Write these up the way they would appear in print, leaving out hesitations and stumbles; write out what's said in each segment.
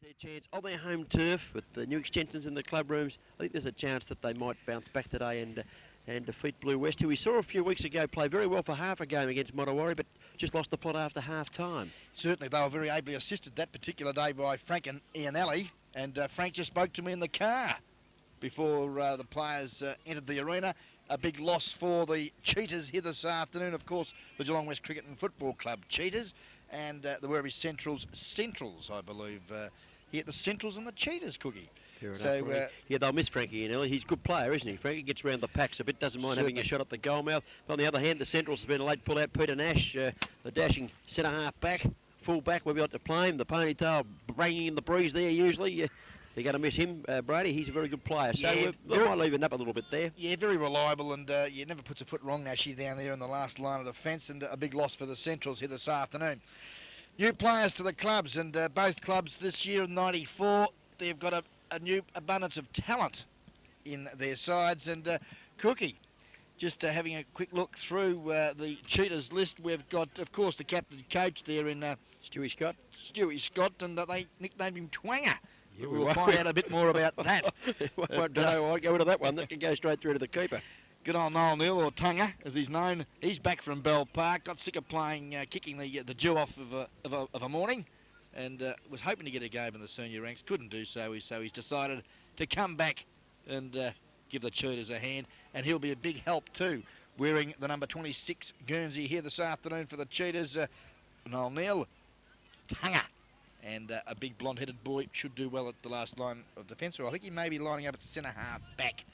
Their chance on their home turf with the new extensions in the club rooms. I think there's a chance that they might bounce back today and defeat Blue West, who we saw a few weeks ago play very well for half a game against Motowari, but just lost the plot after half time. Certainly, they were very ably assisted that particular day by Frank and Ian Alley, and Frank just spoke to me in the car before the players entered the arena. A big loss for the Cheetahs here this afternoon. Of course, the Geelong West Cricket and Football Club Cheetahs, and the Werribee Centrals, I believe. Here at the Centrals and the Cheetahs, Cookie. So yeah, they'll miss Frankie Ian Alley. He's a good player, isn't he? Frankie gets round the packs a bit, doesn't mind having a shot at the goal mouth. But on the other hand, the Centrals has been a late pull-out. Peter Nash, the dashing centre-half back, full-back, we've got to play him. The ponytail bringing in the breeze there usually. They're going to miss him, Brady. He's a very good player. So yeah, they might leave it up a little bit there. Yeah, very reliable, and you never puts a foot wrong, Nashy, down there in the last line of defence, and a big loss for the Centrals here this afternoon. New players to the clubs, and both clubs this year in '94, they've got a new abundance of talent in their sides. And Cookie, just having a quick look through the Cheetahs list, we've got, of course, the captain coach there in Stewie Scott. Stewie Scott, and they nicknamed him Twanger. Yeah, we'll find out a bit more about that. Don't know, I'll go into that one. That can go straight through to the keeper. Good old Noel Neal, or Tunga, as he's known. He's back from Bell Park. Got sick of playing, kicking the dew off of a morning, and was hoping to get a game in the senior ranks. Couldn't do so. So he's decided to come back and give the Cheetahs a hand, and he'll be a big help too, wearing the number 26 Guernsey here this afternoon for the Cheetahs. Noel Neal, Tunga, and a big blonde-headed boy should do well at the last line of defence. Or I think he may be lining up at centre-half back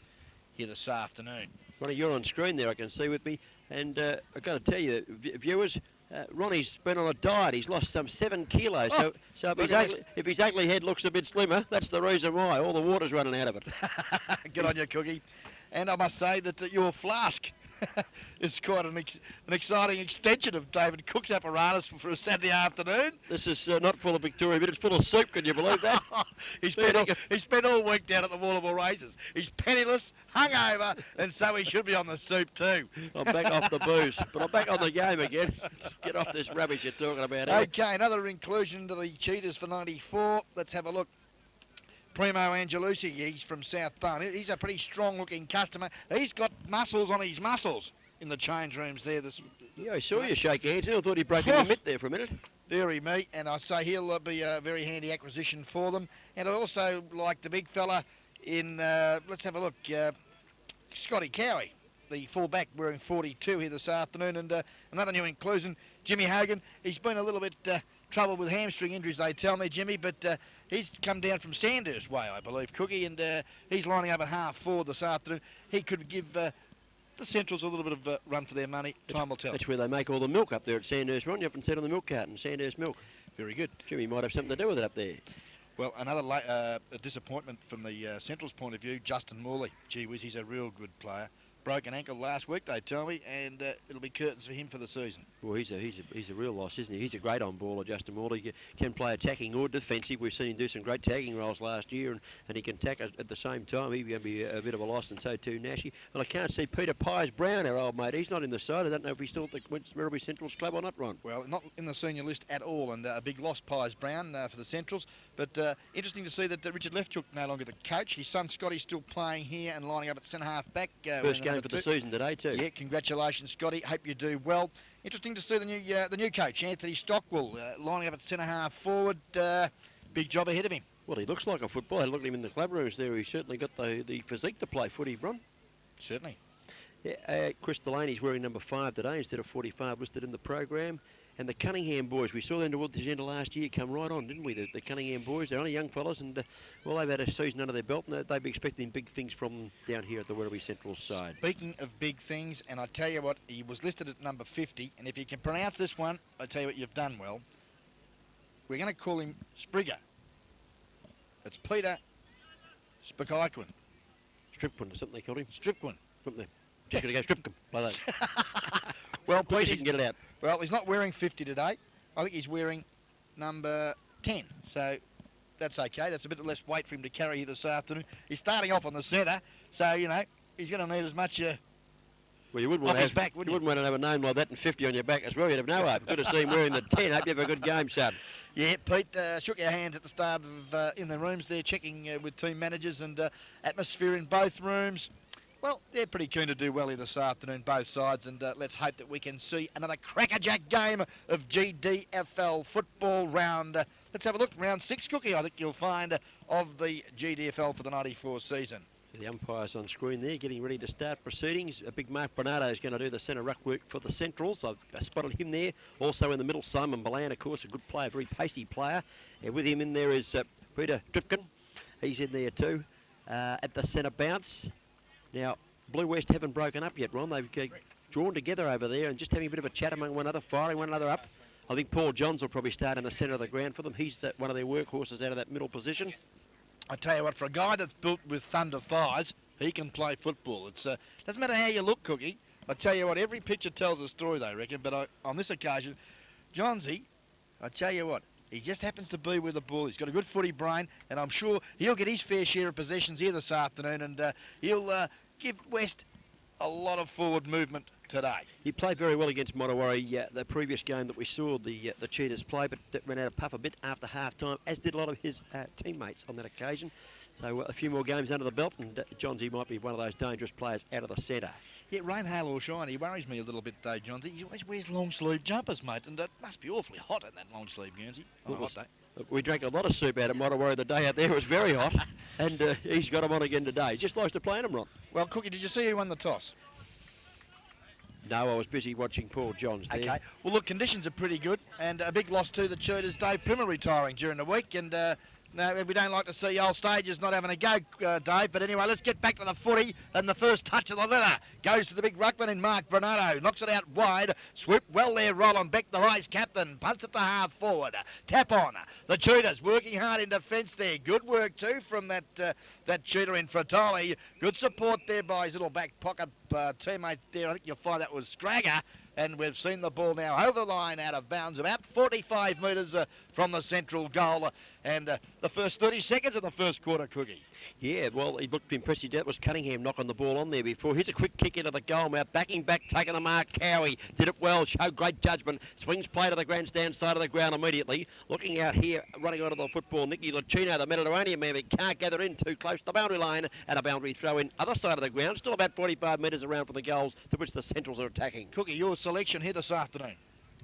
here this afternoon. Ronnie, you're on screen there, I can see with me. And I've got to tell you, viewers, Ronnie's been on a diet. He's lost some 7 kilos. So if his ugly head looks a bit slimmer, that's the reason why. All the water's running out of it. Good on you, Cookie. And I must say that your flask is quite an exciting extension of David Cook's apparatus for a Saturday afternoon. This is not full of Victoria, but it's full of soup. Can you believe that? He spent all week down at the Warrnambool races. He's penniless, hungover, and so he should be on the soup too. I'm back off the booze, but I'm back on the game again. Get off this rubbish you're talking about. Okay, another inclusion to the Cheetahs for '94. Let's have a look. Primo Angelucci, he's from South Bone. He's a pretty strong-looking customer. He's got muscles on his muscles in the change rooms there. Yeah, I saw you shake hands. I thought he broke in the mitt there for a minute. Deary me, and I say he'll be a very handy acquisition for them. And I also like the big fella in, let's have a look, Scotty Cowie, the full-back wearing 42 here this afternoon. And another new inclusion, Jimmy Hogan. He's been a little bit troubled with hamstring injuries, they tell me, Jimmy, but he's come down from Sandhurst way, I believe, Cookie, and he's lining up at half forward this afternoon. He could give the Centrals a little bit of a run for their money. Time will tell. That's where they make all the milk up there at Sandhurst, Ron. You haven't seen on the milk carton, Sandhurst milk. Very good. Jimmy might have something to do with it up there. Well, another a disappointment from the Centrals' point of view, Justin Morley. Gee whiz, he's a real good player. Broken ankle last week, they tell me, and it'll be curtains for him for the season. Well, he's a real loss, isn't he? He's a great on-baller, Justin Morley. He can play attacking or defensive. We've seen him do some great tagging roles last year, and he can tack at the same time. He's going to be a bit of a loss, and so too Nashy. And I can't see Peter Pies-Brown, our old mate. He's not in the side. I don't know if he's still at the Werribee Centrals club or not, Ron. Well, not in the senior list at all, and a big loss, Pies-Brown, for the Centrals. But interesting to see that Richard Lefthook no longer the coach. His son Scotty's still playing here and lining up at centre-half back. First game for the season today too. Yeah, congratulations, Scotty. Hope you do well. Interesting to see the new coach, Anthony Stockwell, lining up at centre-half forward. Big job ahead of him. Well, he looks like a footballer. Look at him in the club rooms there. He's certainly got the physique to play footy, Ron. Certainly. Yeah, Chris Delaney's wearing number 5 today instead of 45 listed in the program. And the Cunningham boys, we saw them towards the end of last year come right on, didn't we? The Cunningham boys, they're only young fellas, and well, they've had a season under their belt, and they'd be expecting big things from them down here at the Werribee Central side. Speaking of big things, and I tell you what, he was listed at number 50, and if you can pronounce this one, I tell you what, you've done well. We're going to call him Sprigger. It's Peter Spikaikwan. Stripquin, or something they called him. Stripquin. Something. Just going to go Stripquin like that. Well, Please, you can get it out. Well, he's not wearing 50 today. I think he's wearing number 10. So that's okay. That's a bit less weight for him to carry here this afternoon. He's starting off on the centre, so, you know, he's going to need as much Well, you wouldn't off want to his have back, wouldn't you you? wouldn't want to have a name like that and 50 on your back as well. You'd have no hope. Good to see him wearing the 10. Hope you have a good game, son. Yeah, Pete shook our hands at the start of in the rooms there, checking with team managers and atmosphere in both rooms. Well, they're pretty keen to do well here this afternoon, both sides, and let's hope that we can see another crackerjack game of GDFL football round. Let's have a look. Round 6, Cookie, I think you'll find, of the GDFL for the 94 season. The umpire's on screen there, getting ready to start proceedings. A big Mark Bernardo is going to do the centre ruck work for the Centrals. I've spotted him there. Also in the middle, Simon Balan, of course, a good player, very pacey player. And with him in there is Peter Dripkin. He's in there too. At the centre bounce. Now, Blue West haven't broken up yet, Ron. They've drawn together over there and just having a bit of a chat among one another, firing one another up. I think Paul Johns will probably start in the centre of the ground for them. He's one of their workhorses out of that middle position. I tell you what, for a guy that's built with thunder thighs, he can play football. It's doesn't matter how you look, Cookie. I tell you what, every picture tells a story, they reckon. But on this occasion, Johnsy, I tell you what, he just happens to be with the ball. He's got a good footy brain, and I'm sure he'll get his fair share of possessions here this afternoon, and he'll give West a lot of forward movement today. He played very well against Mottawarri the previous game that we saw the Cheetahs play, but that ran out of puff a bit after half-time, as did a lot of his teammates on that occasion. So a few more games under the belt, and Johnsy might be one of those dangerous players out of the centre. Yeah, rain, hail or shine, he worries me a little bit though, Johnsy. He always wears long-sleeve jumpers, mate, and it must be awfully hot in that long-sleeve Guernsey on a hot day. We drank a lot of soup out at Mottawarri the day out there. It was very hot, and he's got him on again today. He just likes to play in them, Ron. Well, Cookie, did you see who won the toss? No, I was busy watching Paul Johns there. Okay. Well, look, conditions are pretty good, and a big loss to the Cheetahs. Dave Primmer retiring during the week, and no, we don't like to see old stages not having a go, Dave. But anyway, let's get back to the footy, and the first touch of the leather goes to the big ruckman in Mark Bernardo. Knocks it out wide. Swoop well there, Roland Beck, the vice captain. Punts it to half forward. Tap on. The Cheetahs working hard in defence there. Good work too from that Cheetah in Fratoli. Good support there by his little back pocket teammate there. I think you'll find that was Scragger. And we've seen the ball now over the line out of bounds, about 45 metres from the central goal. And the first 30 seconds of the first quarter, Cookie. Yeah, well, he looked impressive. That was Cunningham knocking the ball on there before. Here's a quick kick into the goal mouth. Backing back, taking the mark. Cowie did it well, showed great judgment. Swings play to the grandstand side of the ground immediately. Looking out here, running onto the football, Nicky Lucchino, the Mediterranean man, but can't gather in too close to the boundary line. And a boundary throw in other side of the ground. Still about 45 metres around from the goals to which the Centrals are attacking. Cookie, your selection here this afternoon.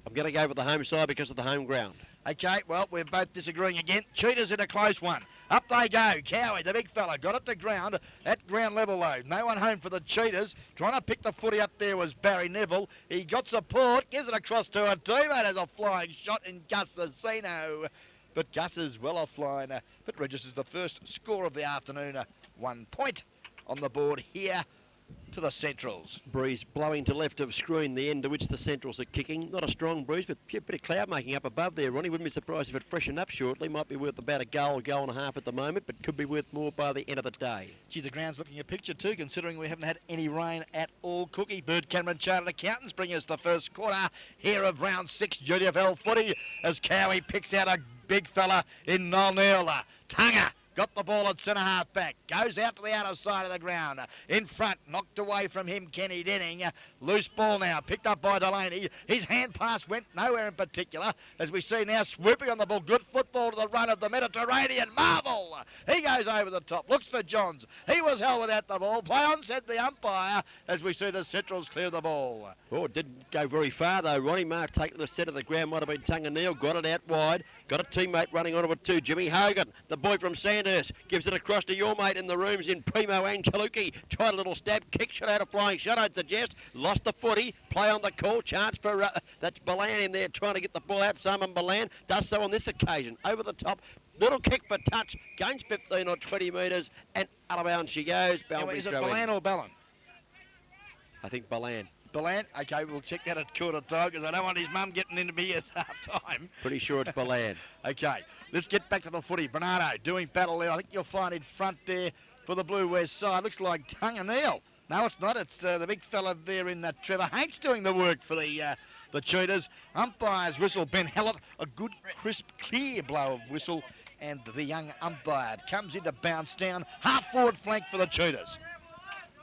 I'm going to go with the home side because of the home ground. Okay, well, we're both disagreeing again. Cheetahs in a close one. Up they go. Cowie, the big fella, got it to ground. At ground level, though. No one home for the Cheetahs. Trying to pick the footy up there was Barry Neville. He got support, gives it across to a teammate as a flying shot in Gus Asino. But Gus is well offline, but registers the first score of the afternoon. 1 point on the board here to the Centrals. Breeze blowing to left of screen, the end to which the Centrals are kicking. Not a strong breeze, but a bit of cloud making up above there, Ronnie. Wouldn't be surprised if it freshened up shortly. Might be worth about a goal and a half at the moment, but could be worth more by the end of the day. Gee, the ground's looking a picture too, considering we haven't had any rain at all. Cookie, Bird Cameron Chartered Accountants bring us the first quarter here of round 6 GWCFL footy as Cowie picks out a big fella in Noel Neal. Tunga got the ball at centre half back. Goes out to the outer side of the ground. In front, knocked away from him, Kenny Denning. Loose ball now, picked up by Delaney. His hand pass went nowhere in particular. As we see now, swooping on the ball. Good football to the run of the Mediterranean. Marvel! He goes over the top. Looks for Johns. He was held without the ball. Play on, said the umpire, as we see the Centrals clear the ball. Oh, it didn't go very far though, Ronnie. Mark taking the centre of the ground, might have been Tunga Neal. Got it out wide. Got a teammate running onto it too. Jimmy Hogan, the boy from Sandhurst, gives it across to your mate in the rooms in Primo Angelucci. Tried a little stab, kick, shot out a flying shot, I'd suggest. Lost the footy, play on the call, chance for, that's Balan in there trying to get the ball out. Simon Balan does so on this occasion. Over the top, little kick for touch, gains 15 or 20 metres, and out of bounds she goes. Anyway, is it Balan or Ballon? I think Balan. Balan? Okay, we'll check that at quarter time because I don't want his mum getting into me at half time. Pretty sure it's Balan. Okay, let's get back to the footy. Bernardo doing battle there. I think you'll find in front there for the Blue West side. Looks like Tunga Neal. No, it's not. It's the big fella there in Trevor Hates doing the work for the Cheetahs. Umpire's whistle, Ben Hallett. A good, crisp, clear blow of whistle. And the young umpire comes in to bounce down. Half forward flank for the Cheetahs.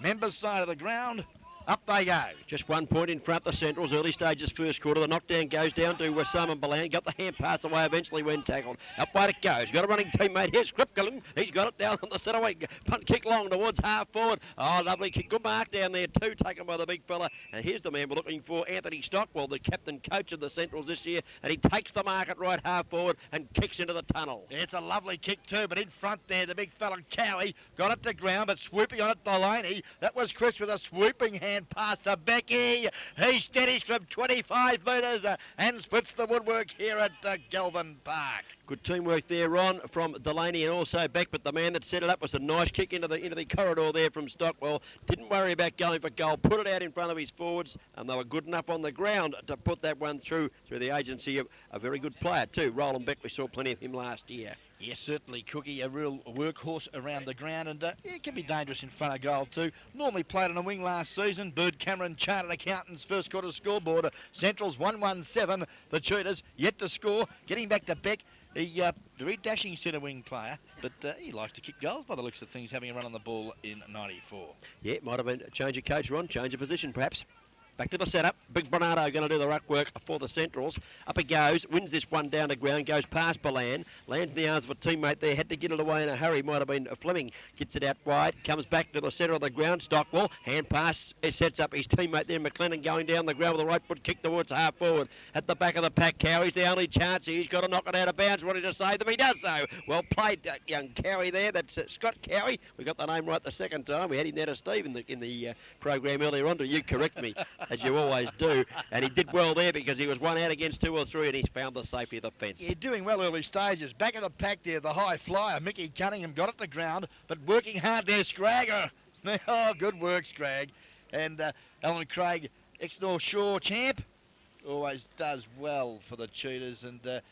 Members side of the ground. Up they go. Just 1 point in front, the Centrals, early stages first quarter. The knockdown goes down to Simon Balan. Got the hand pass away eventually when tackled. Up wide it goes. Got a running teammate here, Skripkelen. He's got it down on the centre wing. Punt kick long towards half forward. Oh, lovely kick. Good mark down there too, taken by the big fella. And here's the man we're looking for, Anthony Stockwell, the captain coach of the Centrals this year. And he takes the mark at right half forward and kicks into the tunnel. It's a lovely kick too, but in front there, the big fella Cowie got it to ground, but swooping on it, Delaney. That was Chris with a swooping hand pass to Becky. He steadies from 25 metres and splits the woodwork here at Galvin Park. Good teamwork there, Ron, from Delaney and also Beck, but the man that set it up was a nice kick into the corridor there from Stockwell. Didn't worry about going for goal, put it out in front of his forwards, and they were good enough on the ground to put that one through the agency of a very good player too. Roland Beck, we saw plenty of him last year. Yes, certainly, Cookie, a real workhorse around the ground, and it can be dangerous in front of goal too. Normally played on a wing last season. Bird Cameron, Chartered Accountants, first quarter scoreboard. Centrals 1-1-7. The Cheetahs yet to score. Getting back to Beck, the very dashing centre wing player, but he likes to kick goals by the looks of things, having a run on the ball in 94. Yeah, it might have been a change of coach, Ron, change of position perhaps. Back to the setup. Big Bernardo going to do the ruck work for the Centrals. Up he goes, wins this one down to ground, goes past Balan, lands in the arms of a teammate there, had to get it away in a hurry, might have been Fleming, gets it out wide, comes back to the centre of the ground, Stockwell, hand pass, it sets up his teammate there, McLennan going down the ground with a right foot kick towards half forward. At the back of the pack, Cowie's the only chance, he's got to knock it out of bounds, ready to save them, he does so. Well played, young Cowie there, that's Scott Cowie. We got the name right the second time, we had him there to Steve in the program earlier on, you correct me, as you always do, and he did well there because he was one out against 2 or 3 and he's found the safety of the fence. Yeah, doing well early stages. Back of the pack there, the high flyer, Mickey Cunningham got it to ground, but working hard there, Scragger. Oh, good work, Scrag. And Alan Craig, ex-North Shore champ, always does well for the Cheetahs, and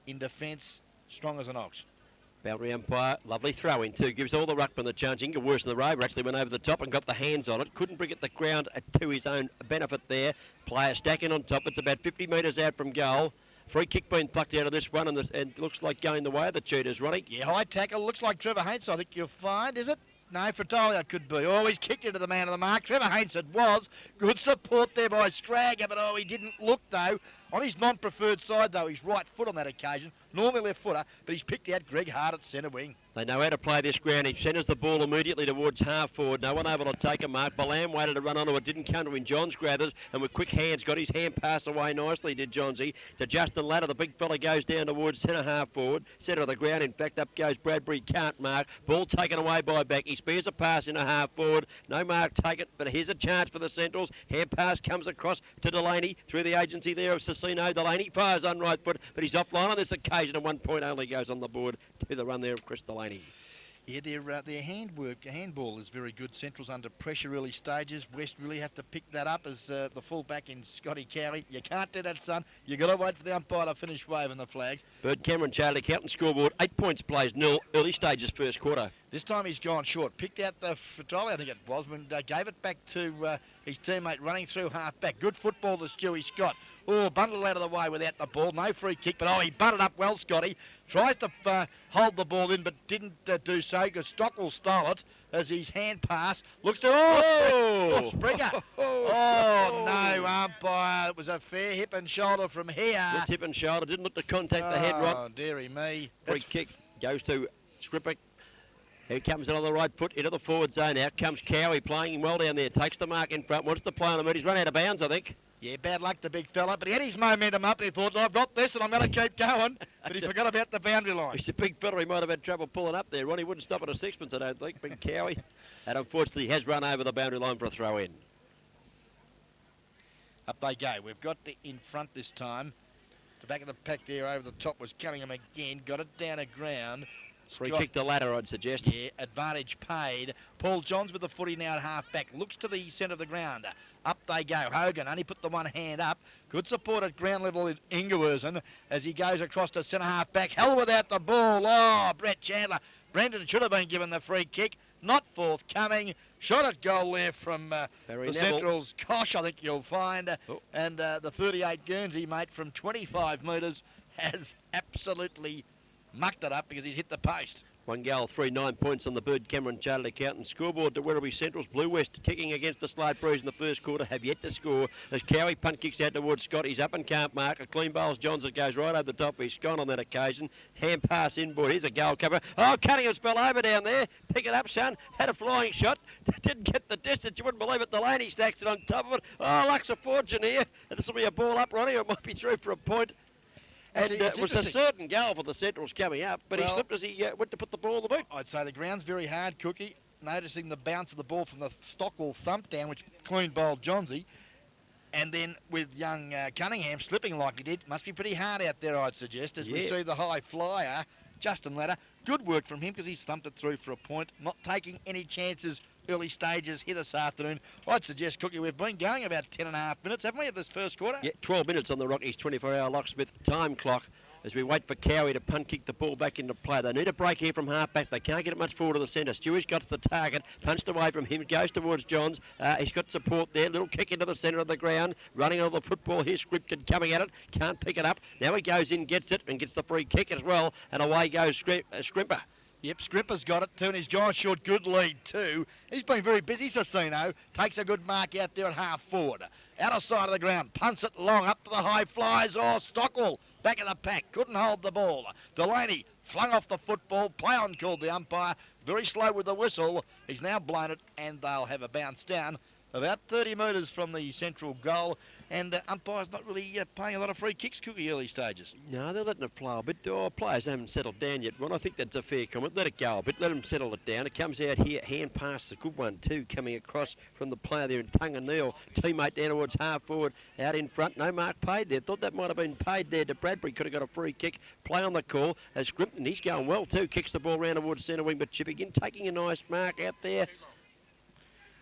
in defence, strong as an ox. Boundary umpire, lovely throw in too, gives all the ruckman the chance. Inga worse than the Rover actually went over the top and got the hands on it. Couldn't bring it the ground to his own benefit there. Player stacking on top, it's about 50 metres out from goal. Free kick being plucked out of this one and looks like going the way of the Cheetahs, Ronnie. Yeah, high tackle, looks like Trevor Haints, I think you'll find, is it? No, Fratelli could be. Oh, he's kicked into the man of the mark. Trevor Haints it was. Good support there by Scragger, but oh, he didn't look though. On his non-preferred side though, his right foot on that occasion. Normally left footer, but he's picked out Greg Hart at centre wing. They know how to play this ground. He centres the ball immediately towards half forward. No one able to take a mark. Balan waited to run onto it. Didn't come to him. Johns Grathers, and with quick hands, got his hand pass away nicely, did Johnsy. To Justin Ladder, the big fella goes down towards centre half forward. Centre of the ground. In fact, up goes Bradbury. Can't mark. Ball taken away by Beck. He spares a pass in a half forward. No mark taken, but here's a chance for the Centrals. Hand pass comes across to Delaney through the agency there of Cicino. Delaney fires on right foot, but he's offline on this occasion, and 1 point only goes on the board to the run there of Chris Delaney. Yeah, their handball is very good. Central's under pressure early stages. West really have to pick that up as the fullback in Scotty Cowley. You can't do that, son. You've got to wait for the umpire to finish waving the flags. Bird Cameron, Charlie Accountant scoreboard, 8 points plays 0, early stages first quarter. This time he's gone short. Picked out the Fratelli, I think it was, and gave it back to his teammate running through half back. Good football to Stewie Scott. Oh, bundled out of the way without the ball. No free kick, but he butted up well, Scotty. Tries to hold the ball in, but didn't do so because Stockwell stole it as his hand pass. Looks to... Springer. Oh, no, umpire. It was a fair hip and shoulder from here. Good hip and shoulder. Didn't look to contact the head, Rod. Oh, dearie me. Free kick goes to Skripek. Here comes it on the right foot into the forward zone. Out comes Cowie playing him well down there. Takes the mark in front. Wants to play on the mid. He's run out of bounds, I think. Yeah, bad luck, the big fella. But he had his momentum up and he thought, I've got this and I'm going to keep going. But he forgot about the boundary line. He's a big fella. He might have had trouble pulling up there. Ronnie wouldn't stop at a sixpence, I don't think. Big Cowie. And unfortunately, has run over the boundary line for a throw in. Up they go. We've got in front this time. The back of the pack there over the top was Cunningham again. Got it down to ground. Free kick the ladder, I'd suggest. Yeah, advantage paid. Paul Johns with the footy now at half back. Looks to the centre of the ground. Up they go. Hogan only put the one hand up. Good support at ground level in Ingewersen as he goes across to centre half back. Hell without the ball. Oh, Brett Chandler. Brendan should have been given the free kick. Not forthcoming. Shot at goal there from the Central's Kosh, I think you'll find. And the 38 Guernsey, mate, from 25 metres has absolutely mucked it up because he's hit the post. 1 goal, 9 points on the Bird Cameron Chartered Accountant scoreboard to Werribee Central's Blue West kicking against the Slade Breeze in the first quarter, have yet to score. As Cowie punt kicks out towards Scott, he's up and can't mark. A clean bowls Johnson goes right over the top. He's gone on that occasion. Hand pass inboard. Here's a goal cover. Oh, Cunningham's fell over down there. Pick it up, son. Had a flying shot. Didn't get the distance. You wouldn't believe it. Delaney stacks it on top of it. Oh, luck's a fortune here. This will be a ball up, Ronnie. It might be through for a point. And it was a certain goal for the Centrals coming up, but he slipped as he went to put the ball in the boot. I'd say the ground's very hard, Cookie. Noticing the bounce of the ball from the Stockwell thump down, which clean bowled Johnsy. And then with young Cunningham slipping like he did, must be pretty hard out there, I'd suggest, as we see the high flyer, Justin Ladder. Good work from him because he's thumped it through for a point, not taking any chances early stages here this afternoon. I'd suggest, Cookie, we've been going about 10.5 minutes, haven't we, of this first quarter? Yeah, 12 minutes on the Rockies 24-hour locksmith time clock as we wait for Cowie to punt kick the ball back into play. They need a break here from half back. They can't get it much forward to the centre. Stewie's got to the target, punched away from him, goes towards Johns. He's got support there. Little kick into the centre of the ground. Running on the football here, scripted coming at it. Can't pick it up. Now he goes in, gets it, and gets the free kick as well. And away goes Scrimper. Yep, Scrimper's got it too, and he's John Short, good lead too. He's been very busy, Cicino. Takes a good mark out there at half forward. Out of sight of the ground, punts it long, up to the high flies. Oh, Stockwell, back of the pack, couldn't hold the ball. Delaney flung off the football, play on called the umpire. Very slow with the whistle. He's now blown it, and they'll have a bounce down about 30 metres from the central goal. And umpire's not really paying a lot of free kicks, Cookie, early stages. No, they're letting it flow a bit. Players haven't settled down yet, Ron. I think that's a fair comment. Let it go a bit. Let them settle it down. It comes out here. Hand pass, a good one too, coming across from the player there in Tunga Neil. Teammate down towards half forward, out in front. No mark paid there. Thought that might have been paid there to Bradbury. Could have got a free kick. Play on the call as Scrimpton. He's going well too. Kicks the ball round towards centre wing, but Chip again taking a nice mark out there.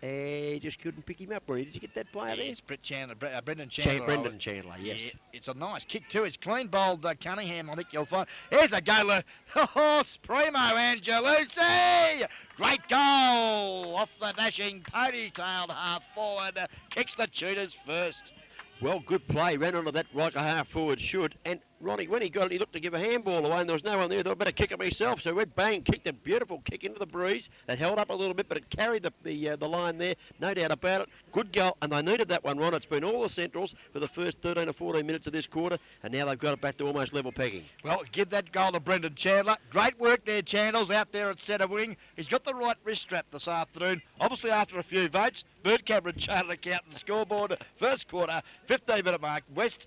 He just couldn't pick him up, Rory. Did you get that player there? It's Brendan Chandler. Brendan Chandler, yes. Yeah, it's a nice kick too. It's clean bowled Cunningham, I think you'll find. Here's a goal. Oh, Primo Angelucci! Great goal off the dashing ponytailed half forward. Kicks the Cheetahs first. Well, good play. Ran onto that like a half forward should. And Ronnie, when he got it, he looked to give a handball away, and there was no one there. I thought I better kick it myself. So went bang, kicked a beautiful kick into the breeze. It held up a little bit, but it carried the line there. No doubt about it. Good goal, and they needed that one, Ron. It's been all the Centrals for the first 13 or 14 minutes of this quarter, and now they've got it back to almost level pegging. Well, give that goal to Brendan Chandler. Great work there, Chandler's out there at centre wing. He's got the right wrist strap this afternoon. Obviously, after a few votes, Bird Cameron Chartered Accountant scoreboard, first quarter, 15-minute mark. West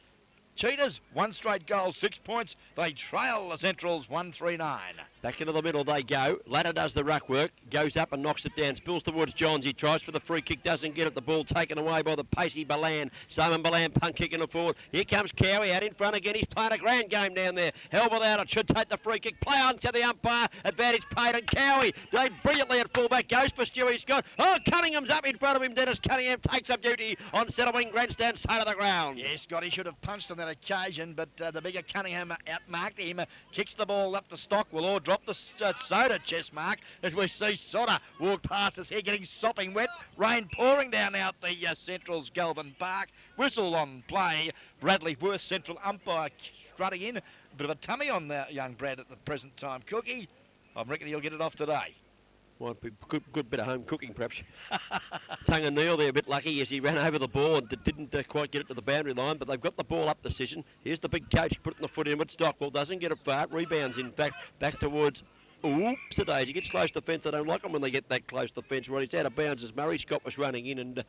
Cheetahs, one straight goal, 6 points. They trail the Centrals 139. Back into the middle they go. Ladder does the ruck work, goes up and knocks it down. Spills towards Johns. He tries for the free kick, doesn't get it. The ball taken away by the pacey Balan. Simon Balan punt kicking it forward. Here comes Cowie out in front again. He's playing a grand game down there. Held without it. Should take the free kick. Play on to the umpire. Advantage paid, and Cowie played brilliantly at fullback. Goes for Stewie Scott. Oh, Cunningham's up in front of him. Dennis Cunningham takes up duty on centre wing grandstand side of the ground. Yes, Scotty should have punched on that occasion, but the bigger Cunningham outmarked him. Kicks the ball up to Stockwell, or drop the soda chest mark as we see Soda walk past us here, getting sopping wet. Rain pouring down out the Central's Galvin Park. Whistle on play. Bradley Worth, central umpire, strutting in. A bit of a tummy on young Brad at the present time. Cookie, I reckon he'll get it off today. Might be good bit of home cooking, perhaps. Tunga Neil there a bit lucky as he ran over the ball and didn't quite get it to the boundary line, but they've got the ball up decision. Here's the big coach putting the foot in, but Stockwell doesn't get it far. Rebounds, in fact, back towards... Oops, a daisy. Gets close to the fence. I don't like them when they get that close to the fence. Right, he's out of bounds as Murray Scott was running in and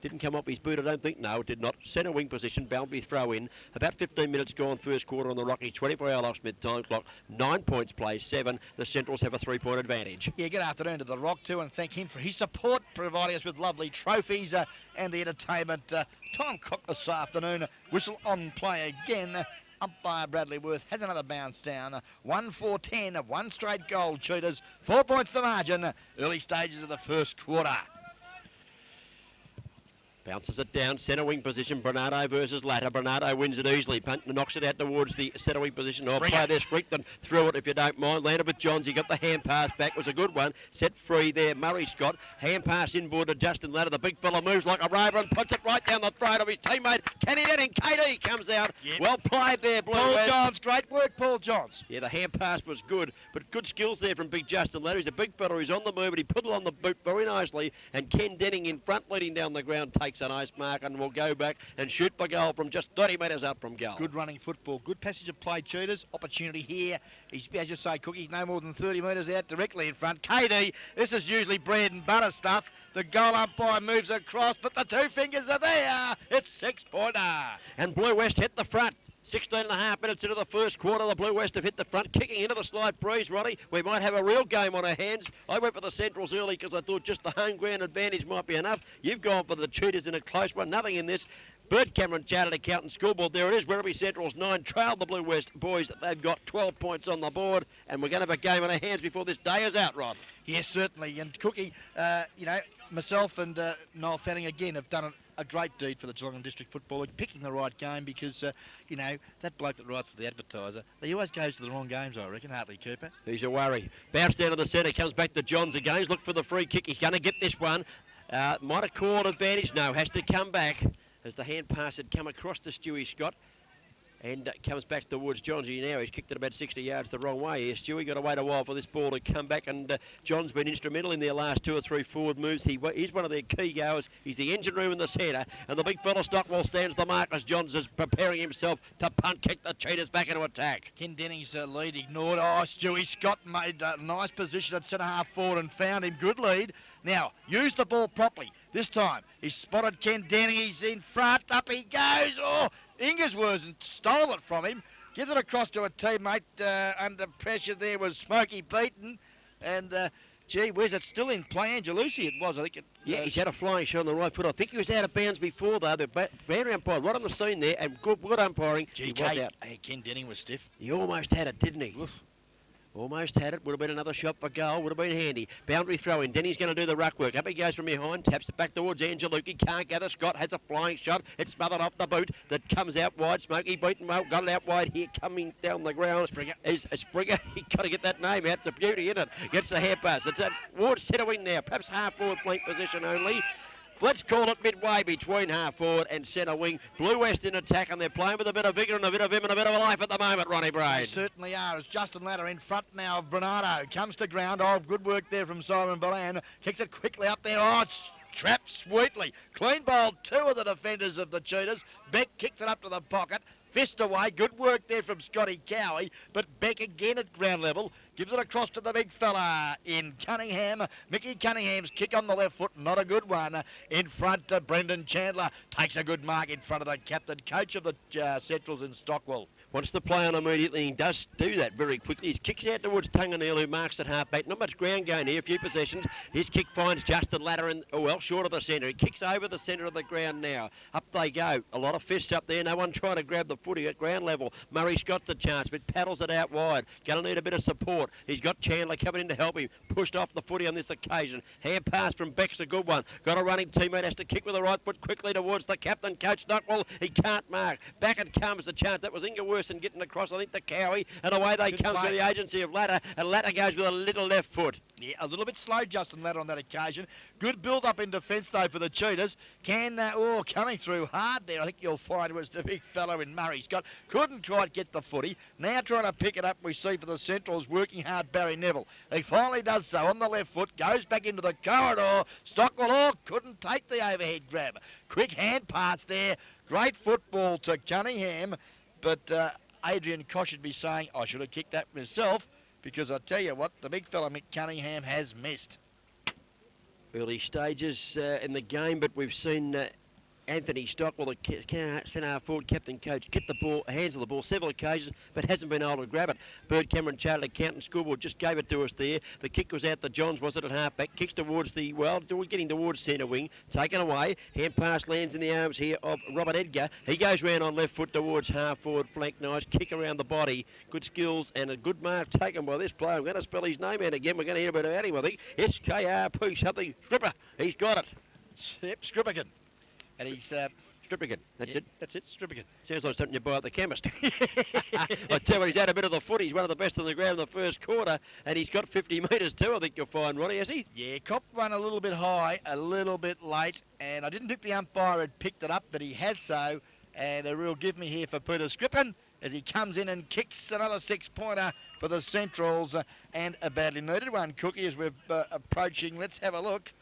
didn't come up his boot, I don't think. No, it did not. Centre wing position, Boundary throw in. About 15 minutes gone, first quarter on the Rocky. 24-hour locksmith time clock. 9 points play, 7. The Centrals have a 3-point advantage. Yeah, good afternoon to the Rock too, and thank him for his support, providing us with lovely trophies and the entertainment. Time clock this afternoon. Whistle on play again. Umpire Bradley Worth has another bounce down. 1-4-10, one straight goal, Cheetahs. 4 points the margin. Early stages of the first quarter. Bounces it down, centre wing position. Bernardo versus Latta. Bernardo wins it easily. Knocks it out towards the centre wing position. Oh, play there, Sprinkton. Threw it if you don't mind. Landed with Johns. He got the hand pass back. Was a good one. Set free there. Murray Scott. Hand pass inboard to Justin Latta. The big fella moves like a rover and puts it right down the throat of his teammate. Kenny Denning. KD comes out. Yep. Well played there, Blue Paul West. Johns, great work, Paul Johns. Yeah, the hand pass was good, but good skills there from big Justin Latta. He's a big fella. He's on the move, but he put it on the boot very nicely. And Ken Denning in front, leading down the ground, takes a nice mark and will go back and shoot for goal from just 30 metres up from goal. Good running football, good passage of play, Cheetahs. Opportunity here. He's, as you say, Cookie's no more than 30 metres out directly in front. KD, this is usually bread and butter stuff. The goal umpire moves across, but the two fingers are there. It's 6-pointer. And Blue West hit the front. 16 and a half minutes into the first quarter, the Blue West have hit the front, kicking into the slight breeze, Ronnie. We might have a real game on our hands. I went for the Centrals early because I thought just the home ground advantage might be enough. You've gone for the Cheetahs in a close one, nothing in this. Bird Cameron Chartered Accountant School Board, there it is, Werribee Centrals 9, trailed the Blue West boys. They've got 12 points on the board, and we're going to have a game on our hands before this day is out, Rod. Yes, certainly. And Cookie, myself and Noel Fanning again have done a great deed for the Geelong District Football League, picking the right game because, that bloke that writes for the advertiser, he always goes to the wrong games, I reckon, Hartley Cooper. He's a worry. Bounce down to the centre, comes back to Johns again. He's looked for the free kick. He's going to get this one. Might have caught advantage. No, has to come back as the hand pass had come across to Stewie Scott. And comes back towards Johnsy now. He's kicked it about 60 yards the wrong way here. Stewie got to wait a while for this ball to come back, and John's been instrumental in their last 2 or 3 forward moves. He's one of their key goers. He's the engine room in the centre, and the big fella Stockwell stands the mark as Johns is preparing himself to punt kick the Cheetahs back into attack. Ken Denning's lead ignored. Oh, Stewie Scott made a nice position at centre half forward and found him. Good lead. Now, use the ball properly. This time, he's spotted Ken Denning. He's in front. Up he goes. Oh, Ingersworth stole it from him. Gives it across to a teammate. Under pressure there was Smokey Beaton. And, gee whiz, it's still in play. Angelucci it was, I think. Yeah, he's had a flying shot on the right foot. I think he was out of bounds before, though. The boundary umpire right on the scene there, and good umpiring. He was out. Hey, Ken Denning was stiff. He almost had it, didn't he? Oof. Almost had it. Would have been another shot for goal. Would have been handy. Boundary throw in. Denny's going to do the ruck work. Up he goes from behind. Taps it back towards Angelucci. Can't gather. Scott has a flying shot. It's smothered off the boot. That comes out wide. Smokey Beaton got it out wide here. Coming down the ground. Springer. Is Springer. He's got to get that name out. It's a beauty, isn't it? Gets the hair pass. It's Ward centre-wing now. Perhaps half-forward flank position only. Let's call it midway between half-forward and centre-wing. Blue West in attack, and they're playing with a bit of vigour and a bit of vim and a bit of a life at the moment, Ronnie Braid. They certainly are. As Justin Latta in front now of Bernardo. Comes to ground. Oh, good work there from Simon Balan. Kicks it quickly up there. Oh, it's trapped sweetly. Clean bowled 2 of the defenders of the Cheetahs. Beck kicks it up to the pocket. Fist away. Good work there from Scotty Cowie. But Beck again at ground level. Gives it across to the big fella in Cunningham. Mickey Cunningham's kick on the left foot. Not a good one. In front, Brendan Chandler takes a good mark in front of the captain, coach of the Centrals in Stockwell. Wants to play on immediately. He does do that very quickly. He kicks out towards Tunganil, who marks at half-back. Not much ground going here, a few possessions. His kick finds Justin Latta short of the centre. He kicks over the centre of the ground now. Up they go. A lot of fists up there. No one trying to grab the footy at ground level. Murray Scott's a chance, but paddles it out wide. Going to need a bit of support. He's got Chandler coming in to help him. Pushed off the footy on this occasion. Hand pass from Beck's a good one. Got a running teammate. Has to kick with the right foot quickly towards the captain, Coach Stockwell. He can't mark. Back it comes. The chance. That was Ingeworth getting across, I think, to Cowie. And away they come to the agency of Latta. And Latta goes with a little left foot. Yeah, a little bit slow, Justin Latta, on that occasion. Good build-up in defence, though, for the Cheetahs. Coming through hard there. I think you'll find it was the big fellow in Murray Scott. Couldn't quite get the footy. Now trying to pick it up, we see for the Centrals, working hard, Barry Neville. He finally does so on the left foot, goes back into the corridor. Stockwell, couldn't take the overhead grab. Quick hand pass there. Great football to Cunningham. But Adrian Koch should be saying, I should have kicked that myself, because I tell you what, the big fella Mick Cunningham has missed. Early stages in the game, but we've seen Anthony Stockwell, the centre forward captain coach, get the ball, hands on the ball several occasions, but hasn't been able to grab it. Bird Cameron Chartered Accountant School Board just gave it to us there. The kick was out to Johns, was it, at half-back? Kicks towards getting towards centre wing. Taken away. Hand pass lands in the arms here of Robert Edgar. He goes round on left foot towards half-forward flank. Nice kick around the body. Good skills and a good mark taken by this player. I'm going to spell his name out again. We're going to hear a bit about him, I think. SKRP something. Scripper. He's got it. Yep, Scripperkin. And he's... Stripigan, that's it. That's it, Stripigan. Sounds like something you buy at the chemist. I tell you what, he's had a bit of the foot. He's one of the best on the ground in the first quarter, and he's got 50 metres too, I think you'll find, Ronnie, has he? Yeah, Cop run a little bit high, a little bit late, and I didn't think the umpire had picked it up, but he has so, and a real give me here for Peter Strippin as he comes in and kicks another 6-pointer for the Centrals, and a badly needed one, Cookie, as we're approaching. Let's have a look.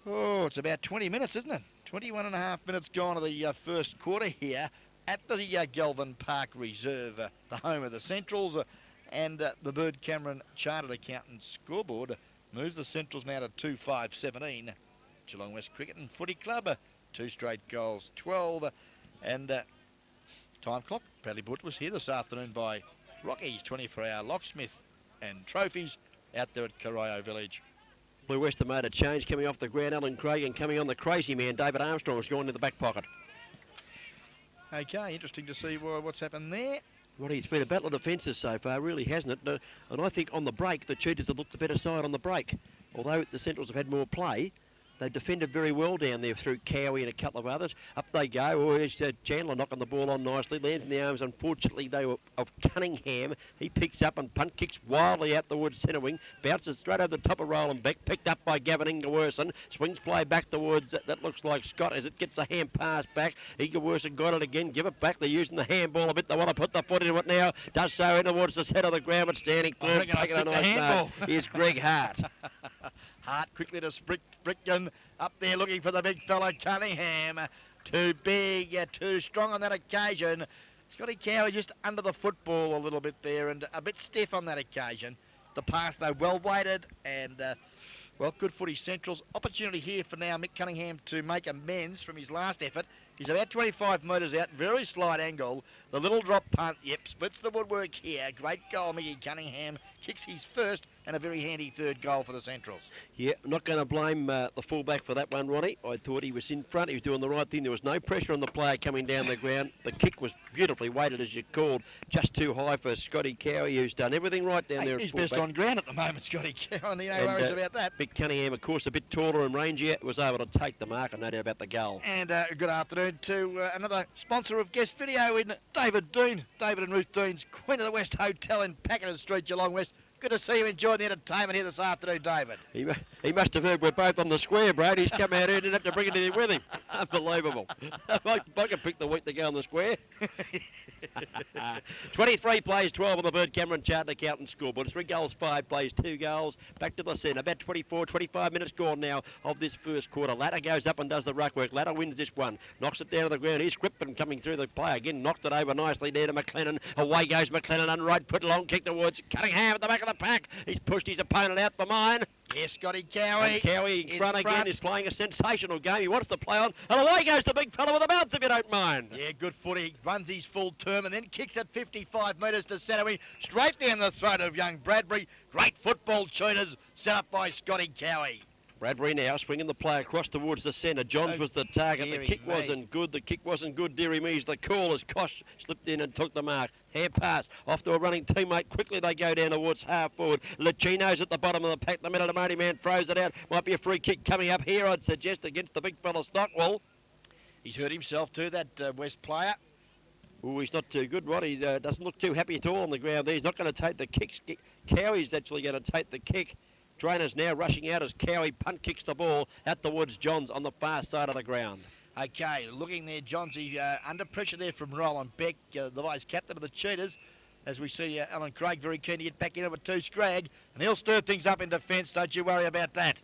Oh, it's about 20 minutes, isn't it? 21 and a half minutes gone of the first quarter here at the Galvin Park Reserve, the home of the Centrals, and the Bird Cameron Chartered Accountants scoreboard moves the Centrals now to 2-5-17. Geelong West Cricket and Footy Club, 2 straight goals, 12, and time clock. Bradley Butt was here this afternoon by Rocky's 24-hour locksmith and trophies out there at Corio Village. Blue Western made a change coming off the ground. Alan Craig, and coming on the crazy man, David Armstrong, has gone in the back pocket. Okay, interesting to see what's happened there. Roddy, it's been a battle of defences so far, really, hasn't it? And I think on the break, the Cheetahs have looked the better side on the break. Although the Centrals have had more play, they've defended very well down there through Cowie and a couple of others. Up they go. Oh, here's Chandler knocking the ball on nicely. Lands in the arms, unfortunately, they were of Cunningham. He picks up and punt kicks wildly out the woods centre wing. Bounces straight over the top of Roland Beck. Picked up by Gavin Ingeworson. Swings play back towards, that looks like Scott as it gets the hand pass back. Ingeworson got it again. Give it back. They're using the handball a bit. They want to put the foot into it now. Does so in towards the centre of the ground, but standing firm. Taking a nice mark is Greg Hart. Hart quickly to Spricken, up there looking for the big fella Cunningham. Too big, too strong on that occasion. Scotty Cowie just under the football a little bit there and a bit stiff on that occasion. The pass though well weighted and well, good footy Centrals. Opportunity here for now Mick Cunningham to make amends from his last effort. He's about 25 metres out, very slight angle. The little drop punt, yep, splits the woodwork here. Great goal, Mickey Cunningham. Kicks his first and a very handy third goal for the Centrals. Yeah, I'm not going to blame the fullback for that one, Ronnie. I thought he was in front. He was doing the right thing. There was no pressure on the player coming down the ground. The kick was beautifully weighted, as you called. Just too high for Scotty Cowie, who's done everything right down there. He's best on ground at the moment, Scotty Cowie. No worries about that. Mick Cunningham, of course, a bit taller and rangier, was able to take the mark, and no doubt about the goal. And good afternoon to another sponsor of guest video in David Dean. David and Ruth Dean's Queen of the West Hotel in Pakenham Street, Geelong West. Good to see you enjoying the entertainment here this afternoon, David. He must have heard we're both on the square, Brad. He's come out here and didn't have to bring anything with him. Unbelievable. I can pick the week to go on the square. 23 plays 12 on the Bird Cameron Chartered Accountant scoreboard. 3 goals, 5 plays, 2 goals. Back to the centre. About 25 minutes gone now of this first quarter. Latter goes up and does the ruck work. Latter wins this one. Knocks it down to the ground. Here's Crippen coming through the play again. Knocked it over nicely there to McLennan. Away goes McLennan. Unright put long kick towards Cunningham at the back of the pack. He's pushed his opponent out for mine. Yes, Scotty Cowie. And Cowie in front again is playing a sensational game. He wants to play on. And away goes the big fella with a bounce, if you don't mind. Yeah, good footy. Runs his full term and then kicks at 55 metres to centre wing. Straight down the throat of young Bradbury. Great football cheaters set up by Scotty Cowie. Bradbury now swinging the play across towards the centre. Johns was the target. The kick wasn't good. The kick wasn't good, dearie me. The call as Kosh slipped in and took the mark. Hand pass off to a running teammate. Quickly they go down towards half forward. Lachino's at the bottom of the pack. The middle of the money man throws it out. Might be a free kick coming up here, I'd suggest, against the big fella Stockwell. He's hurt himself too, that West player. Oh, he's not too good, Rod. He doesn't look too happy at all on the ground there. He's not going to take the kicks. Cowie's actually going to take the kick. Trainers now rushing out as Cowie punt kicks the ball out towards Johns on the far side of the ground. Okay, looking there, Johnsy under pressure there from Roland Beck, the vice captain of the Cheetahs. As we see Alan Craig very keen to get back in with 2 Scrag, and he'll stir things up in defence, don't you worry about that.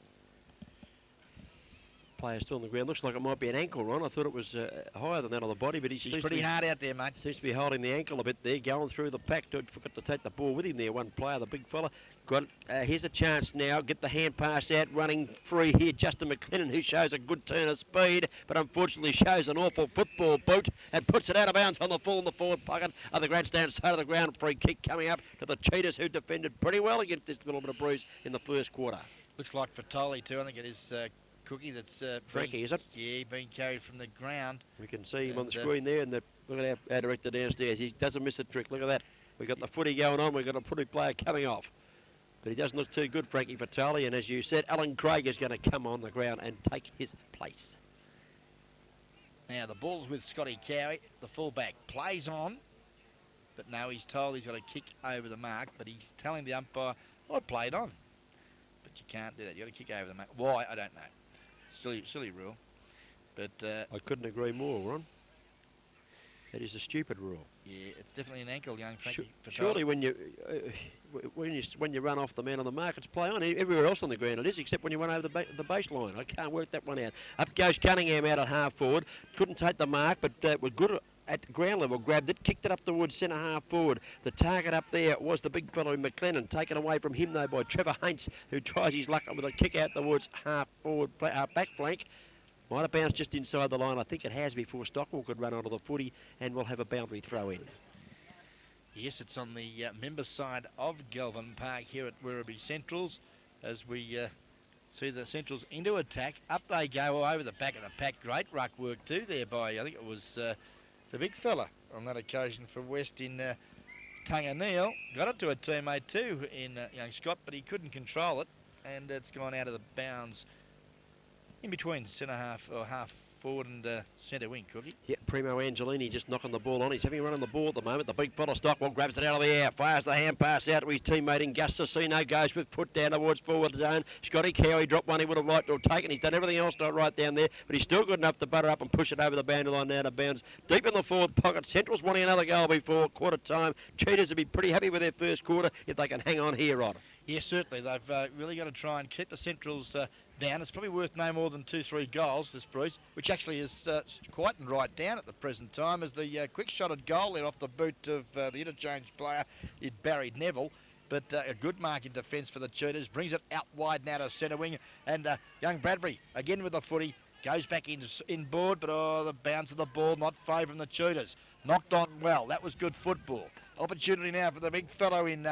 Player still on the ground. Looks like it might be an ankle, Ron. I thought it was higher than that on the body, but he's pretty hard out there, mate. Seems to be holding the ankle a bit there, going through the pack. Forgot to take the ball with him there, one player, the big fella. Here's a chance now. Get the hand pass out, running free here. Justin McLennan, who shows a good turn of speed, but unfortunately shows an awful football boot and puts it out of bounds on the full in the forward pocket of the grandstand side of the ground. Free kick coming up to the Cheetahs, who defended pretty well against this little bit of bruise in the first quarter. Looks like Fatoli too. I think it is Cookie that's Frankie, is it? Yeah, being carried from the ground. We can see him on the screen there, and look at our director downstairs. He doesn't miss a trick. Look at that. We've got the footy going on. We've got a footy player coming off. But he doesn't look too good, Frankie Fatoli. And as you said, Alan Craig is going to come on the ground and take his place. Now the ball's with Scotty Cowie, the fullback. Plays on, but no, he's told he's got to kick over the mark, but he's telling the umpire, I played on. But you can't do that. You've got to kick over the mark. Why? I don't know. Silly rule. But I couldn't agree more, Ron. That is a stupid rule. yeah, it's definitely an ankle, young Frankie. Surely when you run off the man on the mark, it's play on. Everywhere else on the ground it is, except when you run over the baseline. I can't work that one out. Up goes Cunningham out at half forward. Couldn't take the mark, but was good at ground level. Grabbed it, kicked it up towards centre half forward. The target up there was the big fellow McLennan, taken away from him though by Trevor Haints, who tries his luck with a kick out towards half forward, back flank. Might have bounced just inside the line. I think it has before Stockwell could run onto the footy, and we'll have a boundary throw in. Yes, it's on the member side of Galvin Park here at Werribee Centrals as we see the Centrals into attack. Up they go over the back of the pack. Great ruck work too there by, I think it was the big fella on that occasion for West in Tunga Neil. Got it to a teammate too in young Scott, but he couldn't control it, and it's gone out of the bounds in between centre half or half forward and centre wing, Cookie. Yeah, Primo Angelini just knocking the ball on. He's having a run on the ball at the moment. The big fella Stockwell grabs it out of the air, fires the hand pass out to his teammate in Gus Sassino, goes with foot down towards forward zone. Scotty Cowie dropped one he would have liked to have taken. He's done everything else right down there, but he's still good enough to butter up and push it over the boundary line out of bounds. Deep in the forward pocket. Central's wanting another goal before quarter time. Cheetahs will be pretty happy with their first quarter if they can hang on here, Rod. Yes, certainly. They've really got to try and keep the Centrals down. It's probably worth no more than 2-3 goals, this Bruce, which actually is quite right down at the present time as the quick-shotted goal there off the boot of the interchange player, it buried Neville. But a good mark in defence for the Cheetahs. Brings it out wide now to centre wing. And young Bradbury, again with the footy, goes back in board, but the bounce of the ball not favouring the Cheetahs. Knocked on well. That was good football. Opportunity now for the big fellow in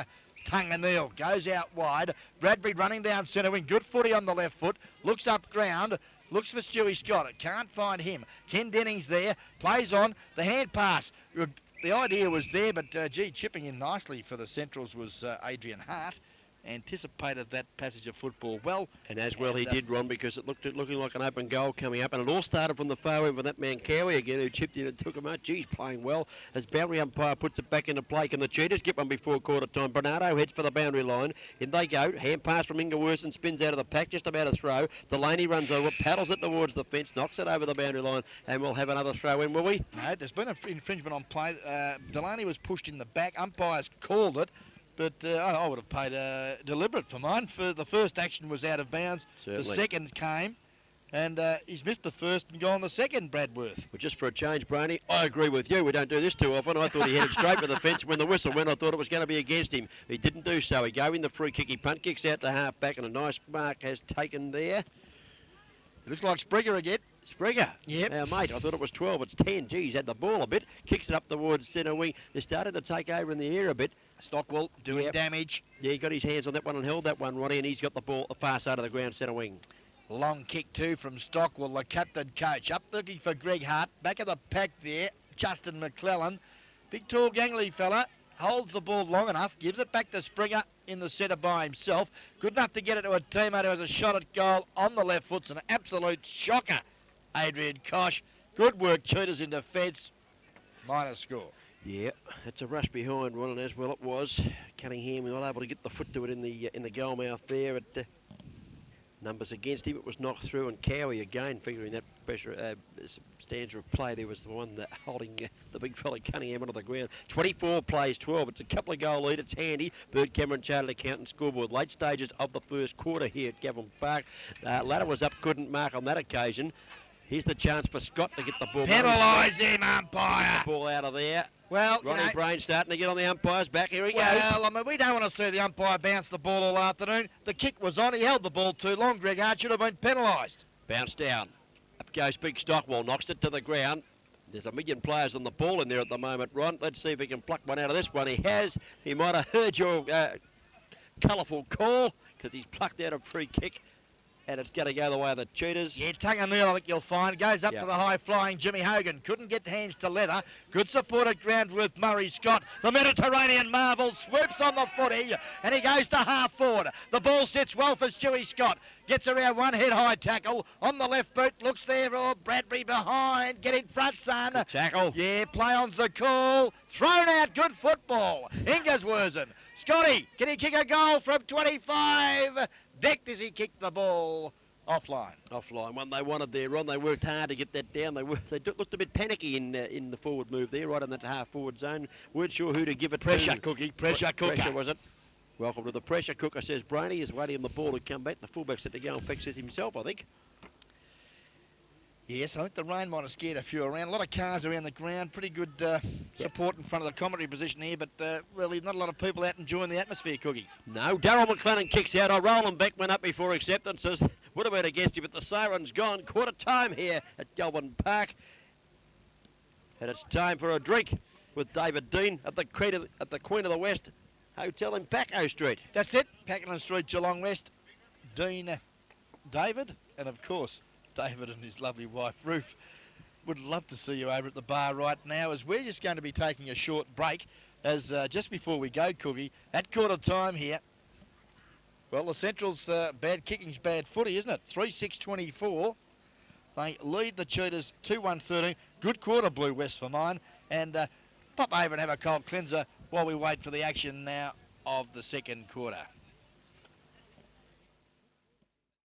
Tunga Neil. Goes out wide. Bradbury running down centre wing. Good footy on the left foot. Looks up ground. Looks for Stewie Scott. Can't find him. Ken Dennings there. Plays on. The hand pass. The idea was there, but chipping in nicely for the Centrals was Adrian Hart. Anticipated that passage of football well. And as well he did, Ron, because it looking like an open goal coming up. And it all started from the far end with that man Cowie again, who chipped in and took him out. Geez, playing well. As boundary umpire puts it back into play, can the Cheetahs get one before quarter time? Bernardo heads for the boundary line. In they go. Hand pass from Ingeworson, spins out of the pack, just about a throw. Delaney runs over, paddles it towards the fence, knocks it over the boundary line, and we'll have another throw in, will we? No, there's been an infringement on play. Delaney was pushed in the back. Umpires called it. But I would have paid deliberate for mine. For the first action was out of bounds. Certainly. The second came, and he's missed the first and gone the second, Bradworth. Well, just for a change, Brainy, I agree with you. We don't do this too often. I thought he headed straight for the fence. When the whistle went, I thought it was going to be against him. He didn't do so. He gave him the free kick. He punt kicks out to half back, and a nice mark has taken there. It looks like Springer again. Springer. Yep. Now, mate, I thought it was 12. It's 10. Geez, had the ball a bit. Kicks it up towards centre wing. They're starting to take over in the air a bit. Stockwell doing damage. Yeah, he got his hands on that one and held that one, Ronnie, and he's got the ball the far side of the ground, centre wing. Long kick too from Stockwell, the captain coach. Up looking for Greg Hart. Back of the pack there, Justin McClellan. Big tall gangly fella. Holds the ball long enough. Gives it back to Springer in the centre by himself. Good enough to get it to a teammate who has a shot at goal on the left foot. It's an absolute shocker, Adrian Kosh. Good work, Cheetahs in defence. Minor score. Yeah, it's a rush behind one, and as well it was. Cunningham was not able to get the foot to it in the goal mouth there. Numbers against him. It was knocked through, and Cowie again figuring that pressure stanza of play there was the one that holding the big fella Cunningham onto the ground. 24 plays 12. It's a couple of goal lead. It's handy. Bird Cameron Chartered Accountant scoreboard. Late stages of the first quarter here at Galvin Park. Ladder was up, couldn't mark on that occasion. Here's the chance for Scott to get the ball. Penalise him, umpire. The ball out of there. Well, Ronnie Brain starting to get on the umpire's back. Here he goes. Well, I mean, we don't want to see the umpire bounce the ball all afternoon. The kick was on. He held the ball too long. Greg Hart should have been penalised. Bounce down. Up goes Big Stockwell. Knocks it to the ground. There's a million players on the ball in there at the moment, Ron. Let's see if he can pluck one out of this one. He has. He might have heard your colourful call because he's plucked out a free kick. and it's going to go the way of the Cheetahs. Yeah, Tungamil, I think you'll find. Goes up Yep. to the high-flying Jimmy Hogan. Couldn't get hands to leather. Good supported ground with Murray Scott. The Mediterranean marvel swoops on the footy, and he goes to half forward. The ball sits well for Stewie Scott. Gets around one head-high tackle. On the left boot, looks there. Oh, Bradbury behind. Get in front, son. Good tackle. Yeah, play on's the call. Thrown out, good football. Ingersworthen. Scotty, can he kick a goal from 25? Decked as he kicked the ball offline. Offline, one they wanted there, Ron. They worked hard to get that down. They looked a bit panicky in the forward move there, right in that half-forward zone. Weren't sure who to give it Pressure to. cookie, pressure cooker. Pressure, was it? Welcome to the pressure cooker, says Brainy. He's waiting on the ball to come back. The fullback's set to go and fix it himself, I think. Yes, I think the rain might have scared a few around. A lot of cars around the ground. Pretty good support in front of the commentary position here, but really not a lot of people out enjoying the atmosphere, Cookie. No, Darryl McLennan kicks out. Roland Beck went up before acceptances. Would have been against him, but the siren's gone. Quarter time here at Goulburn Park. And it's time for a drink with David Dean at the Queen of the West Hotel in Paco Street. That's it. Pakenham Street, Geelong West. Dean, David, and of course, David and his lovely wife, Ruth, would love to see you over at the bar right now, as we're just going to be taking a short break. As just before we go, Cookie, at quarter time here, well, the Central's bad kicking's bad footy, isn't it? 3-6-24. They lead the Cheetahs 2-1-13. Good quarter, Blue West for mine. And pop over and have a cold cleanser while we wait for the action now of the second quarter.